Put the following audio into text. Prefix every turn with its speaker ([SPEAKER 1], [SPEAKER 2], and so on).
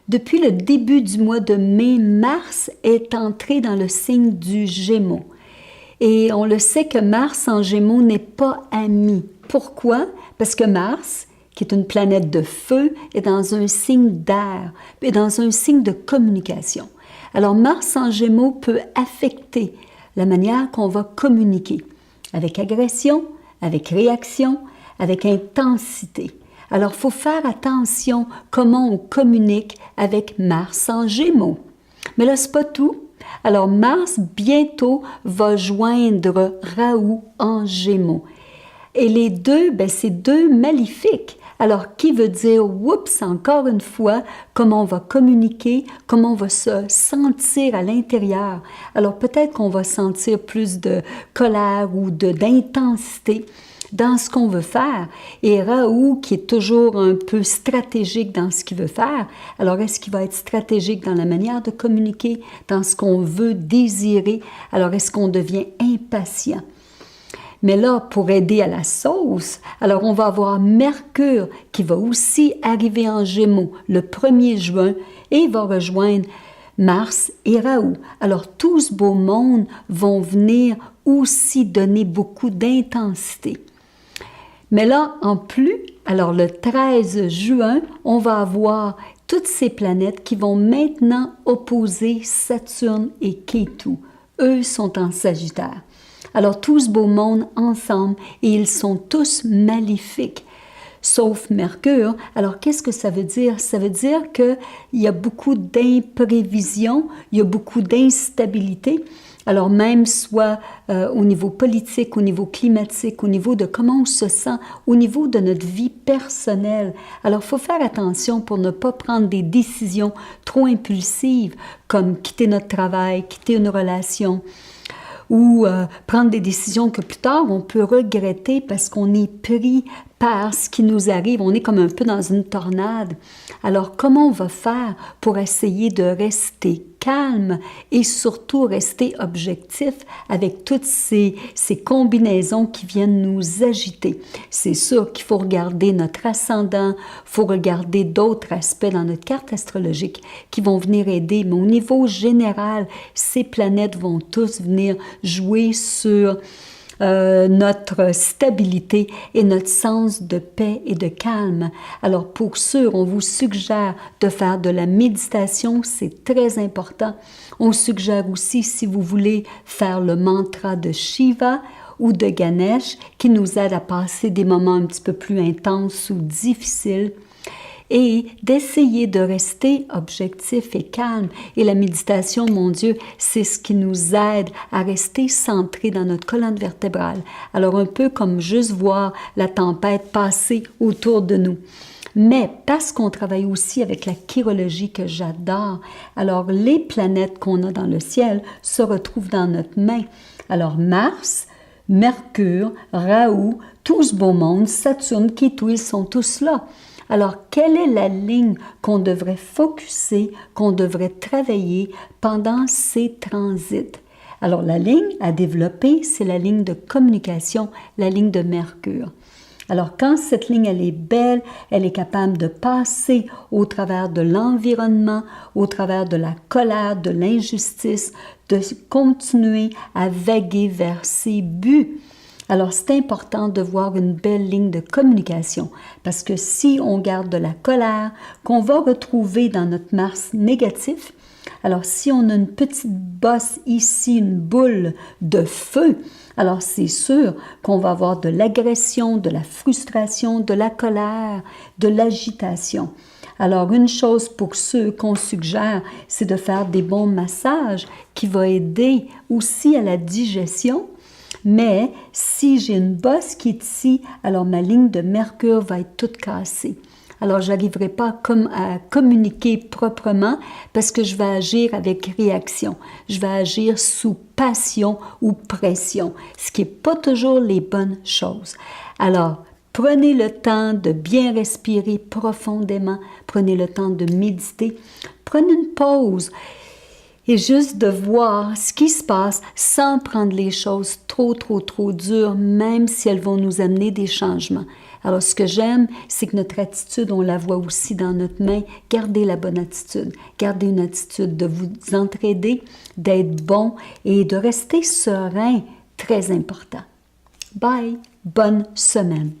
[SPEAKER 1] Depuis le début du mois de mai, Mars est entré dans le signe du Gémeaux. Et on le sait que Mars en Gémeaux n'est pas ami. Pourquoi? Parce que Mars, qui est une planète de feu, est dans un signe d'air, est dans un signe de communication. Alors Mars en Gémeaux peut affecter la manière qu'on va communiquer, avec agression, avec réaction, avec intensité. Alors, il faut faire attention comment on communique avec Mars en Gémeaux. Mais là, ce n'est pas tout. Alors, Mars, bientôt, va joindre Raoult en Gémeaux. Et les deux, c'est deux maléfiques. Alors, qui veut dire, oups, encore une fois, comment on va communiquer, comment on va se sentir à l'intérieur. Alors, peut-être qu'on va sentir plus de colère ou d'intensité dans ce qu'on veut faire. Et Raoult, qui est toujours un peu stratégique dans ce qu'il veut faire, alors est-ce qu'il va être stratégique dans la manière de communiquer, dans ce qu'on veut désirer? Alors est-ce qu'on devient impatient? Mais là, pour aider à la sauce, alors on va avoir Mercure qui va aussi arriver en Gémeaux le 1er juin et va rejoindre Mars et Raoult. Alors tout ce beau monde vont venir aussi donner beaucoup d'intensité. Mais là, en plus, alors le 13 juin, on va avoir toutes ces planètes qui vont maintenant opposer Saturne et Kétu. Eux sont en Sagittaire. Alors tout ce beau monde ensemble, et ils sont tous maléfiques, sauf Mercure. Alors qu'est-ce que ça veut dire? Ça veut dire qu'il y a beaucoup d'imprévisions, il y a beaucoup d'instabilité. Alors même soit au niveau politique, au niveau climatique, au niveau de comment on se sent, au niveau de notre vie personnelle. Alors il faut faire attention pour ne pas prendre des décisions trop impulsives comme quitter notre travail, quitter une relation ou prendre des décisions que plus tard on peut regretter parce qu'on est pris par ce qui nous arrive. On est comme un peu dans une tornade. Alors, comment on va faire pour essayer de rester calme et surtout rester objectif avec toutes ces combinaisons qui viennent nous agiter? C'est sûr qu'il faut regarder notre ascendant, il faut regarder d'autres aspects dans notre carte astrologique qui vont venir aider. Mais au niveau général, ces planètes vont tous venir jouer sur notre stabilité et notre sens de paix et de calme. Alors pour sûr, on vous suggère de faire de la méditation, c'est très important. On suggère aussi, si vous voulez, faire le mantra de Shiva ou de Ganesh qui nous aide à passer des moments un petit peu plus intenses ou difficiles, et d'essayer de rester objectif et calme. Et la méditation, mon Dieu, c'est ce qui nous aide à rester centré dans notre colonne vertébrale. Alors un peu comme juste voir la tempête passer autour de nous. Mais parce qu'on travaille aussi avec la chirologie que j'adore, alors les planètes qu'on a dans le ciel se retrouvent dans notre main. Alors Mars, Mercure, Raoult, tout ce beau monde, Saturne, Kétu, ils sont tous là. Alors, quelle est la ligne qu'on devrait focusser, qu'on devrait travailler pendant ces transits? Alors, la ligne à développer, c'est la ligne de communication, la ligne de Mercure. Alors, quand cette ligne, elle est belle, elle est capable de passer au travers de l'environnement, au travers de la colère, de l'injustice, de continuer à vaguer vers ses buts. Alors, c'est important de voir une belle ligne de communication parce que si on garde de la colère qu'on va retrouver dans notre Mars négatif, alors si on a une petite bosse ici, une boule de feu, alors c'est sûr qu'on va avoir de l'agression, de la frustration, de la colère, de l'agitation. Alors, une chose pour ceux qu'on suggère, c'est de faire des bons massages qui vont aider aussi à la digestion. Mais si j'ai une bosse qui est ici, alors ma ligne de Mercure va être toute cassée. Alors, je n'arriverai pas à communiquer proprement parce que je vais agir avec réaction. Je vais agir sous passion ou pression, ce qui n'est pas toujours les bonnes choses. Alors, prenez le temps de bien respirer profondément. Prenez le temps de méditer. Prenez une pause. Et juste de voir ce qui se passe sans prendre les choses trop dures, même si elles vont nous amener des changements. Alors, ce que j'aime, c'est que notre attitude, on la voit aussi dans notre main. Gardez la bonne attitude. Gardez une attitude de vous entraider, d'être bon et de rester serein. Très important. Bye. Bonne semaine.